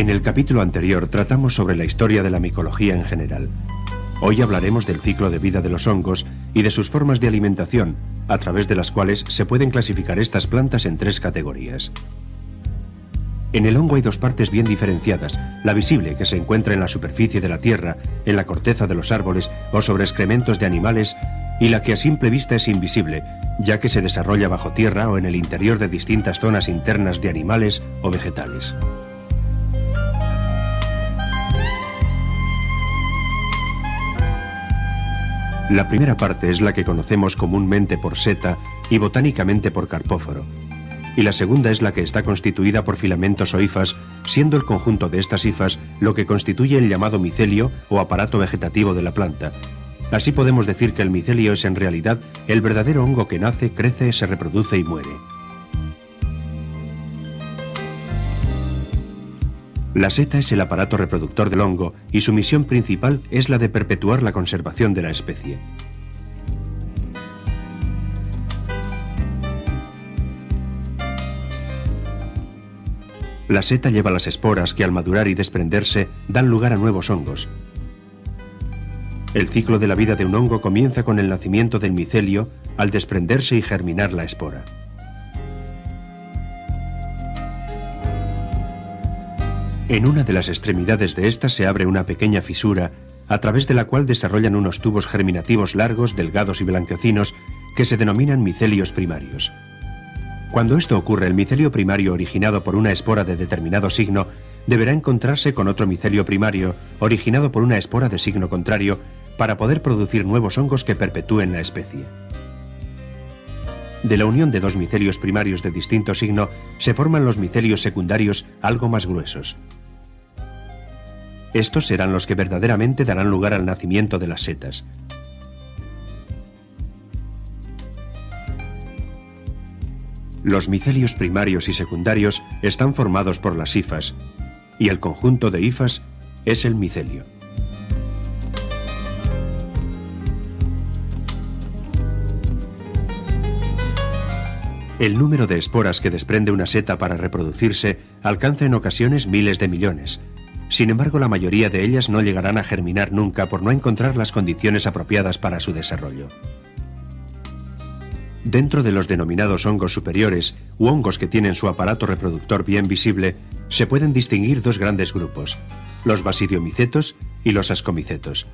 En el capítulo anterior tratamos sobre la historia de la micología en general. Hoy hablaremos del ciclo de vida de los hongos y de sus formas de alimentación, a través de las cuales se pueden clasificar estas plantas en 3 categorías. En el hongo hay 2 partes bien diferenciadas: la visible, que se encuentra en la superficie de la tierra, en la corteza de los árboles o sobre excrementos de animales, y la que a simple vista es invisible, ya que se desarrolla bajo tierra o en el interior de distintas zonas internas de animales o vegetales. La primera parte es la que conocemos comúnmente por seta y botánicamente por carpóforo, y la segunda es la que está constituida por filamentos o hifas, siendo el conjunto de estas hifas lo que constituye el llamado micelio o aparato vegetativo de la planta. Así podemos decir que el micelio es en realidad el verdadero hongo que nace, crece, se reproduce y muere. La seta es el aparato reproductor del hongo y su misión principal es la de perpetuar la conservación de la especie. La seta lleva las esporas que al madurar y desprenderse dan lugar a nuevos hongos. El ciclo de la vida de un hongo comienza con el nacimiento del micelio al desprenderse y germinar la espora. En una de las extremidades de esta se abre una pequeña fisura, a través de la cual desarrollan unos tubos germinativos largos, delgados y blanquecinos, que se denominan micelios primarios. Cuando esto ocurre, el micelio primario originado por una espora de determinado signo deberá encontrarse con otro micelio primario originado por una espora de signo contrario para poder producir nuevos hongos que perpetúen la especie. De la unión de 2 micelios primarios de distinto signo se forman los micelios secundarios algo más gruesos. Estos serán los que verdaderamente darán lugar al nacimiento de las setas. Los micelios primarios y secundarios están formados por las hifas, y el conjunto de hifas es el micelio. El número de esporas que desprende una seta para reproducirse alcanza en ocasiones miles de millones. Sin embargo, la mayoría de ellas no llegarán a germinar nunca por no encontrar las condiciones apropiadas para su desarrollo. Dentro de los denominados hongos superiores, u hongos que tienen su aparato reproductor bien visible, se pueden distinguir 2 grandes grupos: los basidiomicetos y los ascomicetos.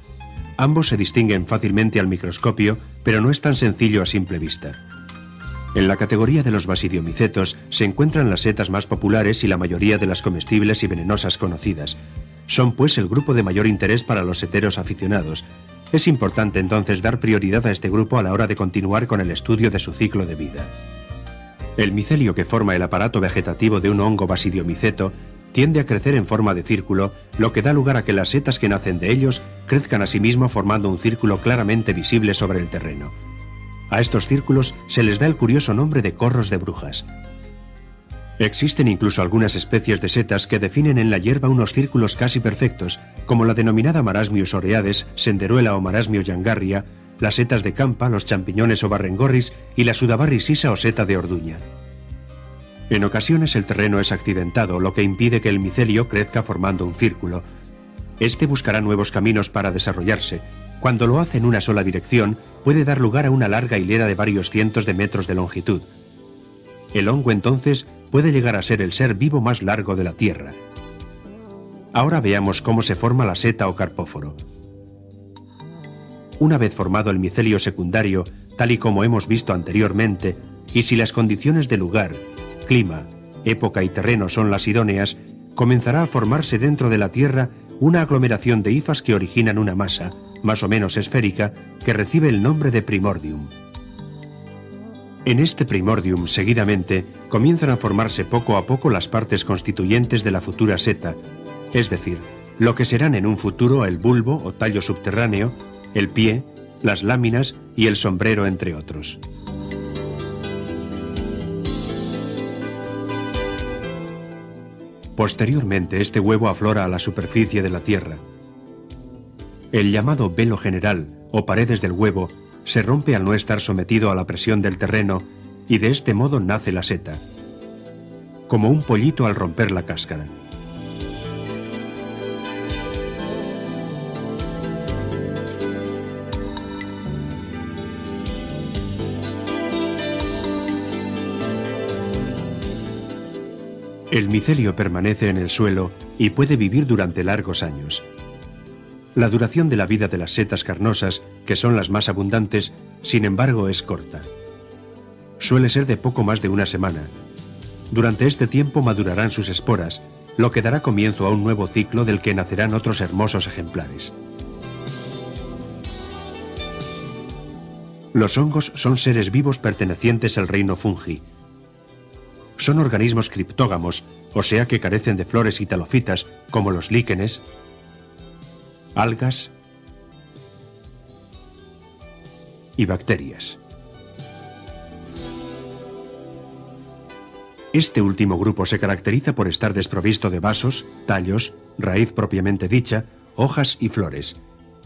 Ambos se distinguen fácilmente al microscopio, pero no es tan sencillo a simple vista. En la categoría de los basidiomicetos se encuentran las setas más populares y la mayoría de las comestibles y venenosas conocidas. Son pues el grupo de mayor interés para los seteros aficionados. Es importante entonces dar prioridad a este grupo a la hora de continuar con el estudio de su ciclo de vida. El micelio que forma el aparato vegetativo de un hongo basidiomiceto tiende a crecer en forma de círculo, lo que da lugar a que las setas que nacen de ellos crezcan asimismo formando un círculo claramente visible sobre el terreno. A estos círculos se les da el curioso nombre de corros de brujas. Existen incluso algunas especies de setas que definen en la hierba unos círculos casi perfectos, como la denominada Marasmius oreades, senderuela o Marasmius yangarria, las setas de campa, los champiñones o barrengorris y la Sudabarris sisa o seta de Orduña. En ocasiones el terreno es accidentado, lo que impide que el micelio crezca formando un círculo. Este buscará nuevos caminos para desarrollarse. Cuando lo hace en una sola dirección, puede dar lugar a una larga hilera de varios cientos de metros de longitud. El hongo entonces puede llegar a ser el ser vivo más largo de la Tierra. Ahora veamos cómo se forma la seta o carpóforo. Una vez formado el micelio secundario, tal y como hemos visto anteriormente, y si las condiciones de lugar, clima, época y terreno son las idóneas, comenzará a formarse dentro de la Tierra una aglomeración de hifas que originan una masa, más o menos esférica, que recibe el nombre de primordium. En este primordium, seguidamente, comienzan a formarse poco a poco las partes constituyentes de la futura seta, es decir, lo que serán en un futuro el bulbo o tallo subterráneo, el pie, las láminas y el sombrero, entre otros. Posteriormente, este huevo aflora a la superficie de la Tierra. El llamado velo general, o paredes del huevo, se rompe al no estar sometido a la presión del terreno y de este modo nace la seta, como un pollito al romper la cáscara. El micelio permanece en el suelo y puede vivir durante largos años. La duración de la vida de las setas carnosas, que son las más abundantes, sin embargo, es corta. Suele ser de poco más de una semana. Durante este tiempo madurarán sus esporas, lo que dará comienzo a un nuevo ciclo del que nacerán otros hermosos ejemplares. Los hongos son seres vivos pertenecientes al reino fungi. Son organismos criptógamos, o sea que carecen de flores y talofitas, como los líquenes, algas y bacterias. Este último grupo se caracteriza por estar desprovisto de vasos, tallos, raíz propiamente dicha, hojas y flores.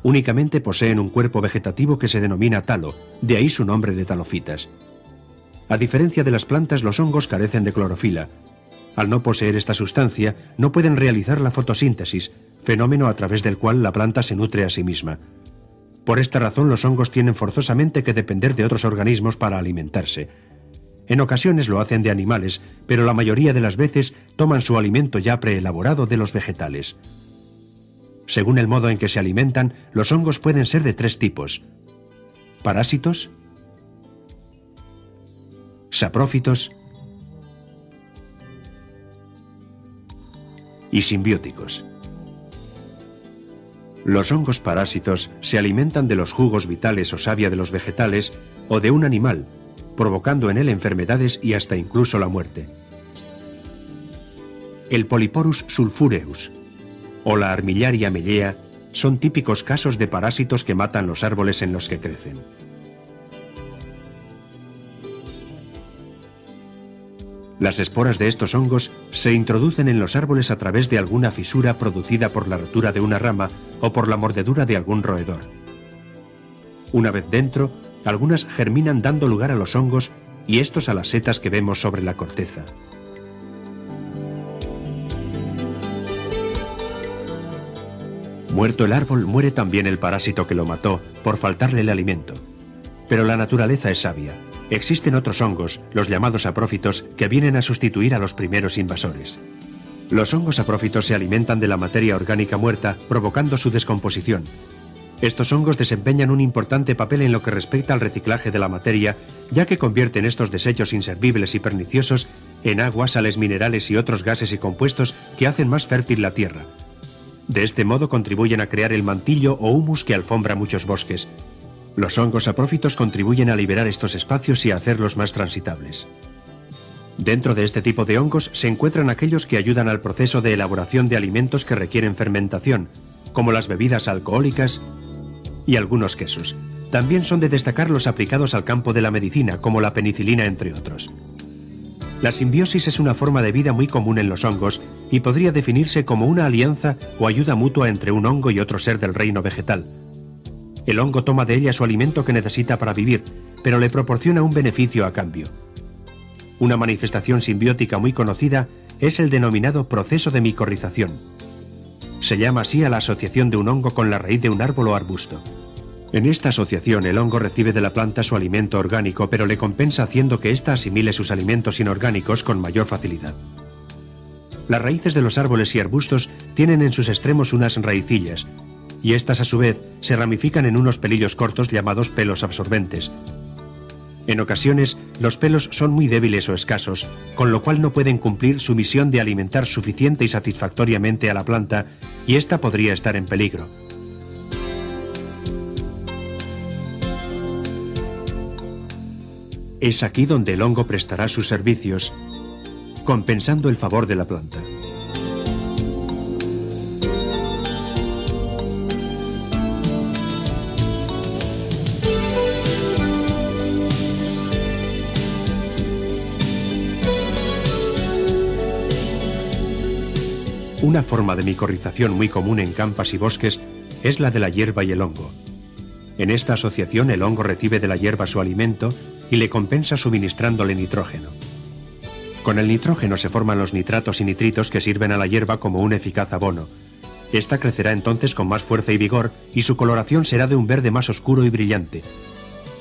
Únicamente poseen un cuerpo vegetativo que se denomina talo, de ahí su nombre de talofitas. A diferencia de las plantas, los hongos carecen de clorofila. Al no poseer esta sustancia, no pueden realizar la fotosíntesis, fenómeno a través del cual la planta se nutre a sí misma. Por esta razón, los hongos tienen forzosamente que depender de otros organismos para alimentarse. En ocasiones lo hacen de animales, pero la mayoría de las veces toman su alimento ya preelaborado de los vegetales. Según el modo en que se alimentan, los hongos pueden ser de tres tipos: parásitos, saprófitos y simbióticos. Los hongos parásitos se alimentan de los jugos vitales o savia de los vegetales o de un animal, provocando en él enfermedades y hasta incluso la muerte. El Polyporus sulphureus o la Armillaria mellea son típicos casos de parásitos que matan los árboles en los que crecen. Las esporas de estos hongos se introducen en los árboles a través de alguna fisura producida por la rotura de una rama o por la mordedura de algún roedor. Una vez dentro, algunas germinan dando lugar a los hongos y estos a las setas que vemos sobre la corteza. Muerto el árbol, muere también el parásito que lo mató por faltarle el alimento. Pero la naturaleza es sabia. Existen otros hongos, los llamados saprófitos, que vienen a sustituir a los primeros invasores. Los hongos saprófitos se alimentan de la materia orgánica muerta, provocando su descomposición. Estos hongos desempeñan un importante papel en lo que respecta al reciclaje de la materia, ya que convierten estos desechos inservibles y perniciosos en agua, sales minerales y otros gases y compuestos que hacen más fértil la tierra. De este modo contribuyen a crear el mantillo o humus que alfombra muchos bosques. Los hongos saprófitos contribuyen a liberar estos espacios y a hacerlos más transitables. Dentro de este tipo de hongos se encuentran aquellos que ayudan al proceso de elaboración de alimentos que requieren fermentación, como las bebidas alcohólicas y algunos quesos. También son de destacar los aplicados al campo de la medicina, como la penicilina, entre otros. La simbiosis es una forma de vida muy común en los hongos y podría definirse como una alianza o ayuda mutua entre un hongo y otro ser del reino vegetal. El hongo toma de ella su alimento que necesita para vivir, pero le proporciona un beneficio a cambio. Una manifestación simbiótica muy conocida es el denominado proceso de micorrización. Se llama así a la asociación de un hongo con la raíz de un árbol o arbusto. En esta asociación el hongo recibe de la planta su alimento orgánico, pero le compensa haciendo que ésta asimile sus alimentos inorgánicos con mayor facilidad. Las raíces de los árboles y arbustos tienen en sus extremos unas raicillas, y estas a su vez se ramifican en unos pelillos cortos llamados pelos absorbentes. En ocasiones, los pelos son muy débiles o escasos, con lo cual no pueden cumplir su misión de alimentar suficiente y satisfactoriamente a la planta, y ésta podría estar en peligro. Es aquí donde el hongo prestará sus servicios, compensando el favor de la planta. Una forma de micorrización muy común en campas y bosques es la de la hierba y el hongo. En esta asociación el hongo recibe de la hierba su alimento y le compensa suministrándole nitrógeno. Con el nitrógeno se forman los nitratos y nitritos que sirven a la hierba como un eficaz abono. Esta crecerá entonces con más fuerza y vigor y su coloración será de un verde más oscuro y brillante.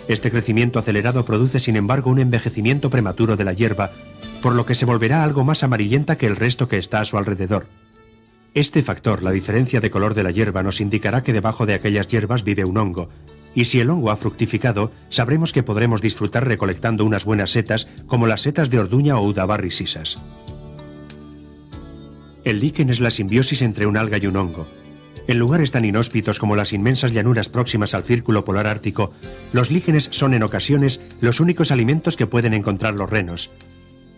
Este crecimiento acelerado produce sin embargo un envejecimiento prematuro de la hierba, por lo que se volverá algo más amarillenta que el resto que está a su alrededor. Este factor, la diferencia de color de la hierba, nos indicará que debajo de aquellas hierbas vive un hongo, y si el hongo ha fructificado, sabremos que podremos disfrutar recolectando unas buenas setas como las setas de orduña o Udabarri sisas. El líquen es la simbiosis entre un alga y un hongo. En lugares tan inhóspitos como las inmensas llanuras próximas al círculo polar ártico, los líquenes son en ocasiones los únicos alimentos que pueden encontrar los renos.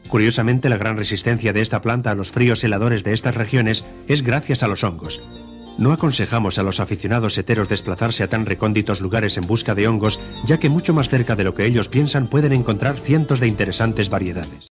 Curiosamente, la gran resistencia de esta planta a los fríos heladores de estas regiones es gracias a los hongos. No aconsejamos a los aficionados seteros desplazarse a tan recónditos lugares en busca de hongos, ya que mucho más cerca de lo que ellos piensan pueden encontrar cientos de interesantes variedades.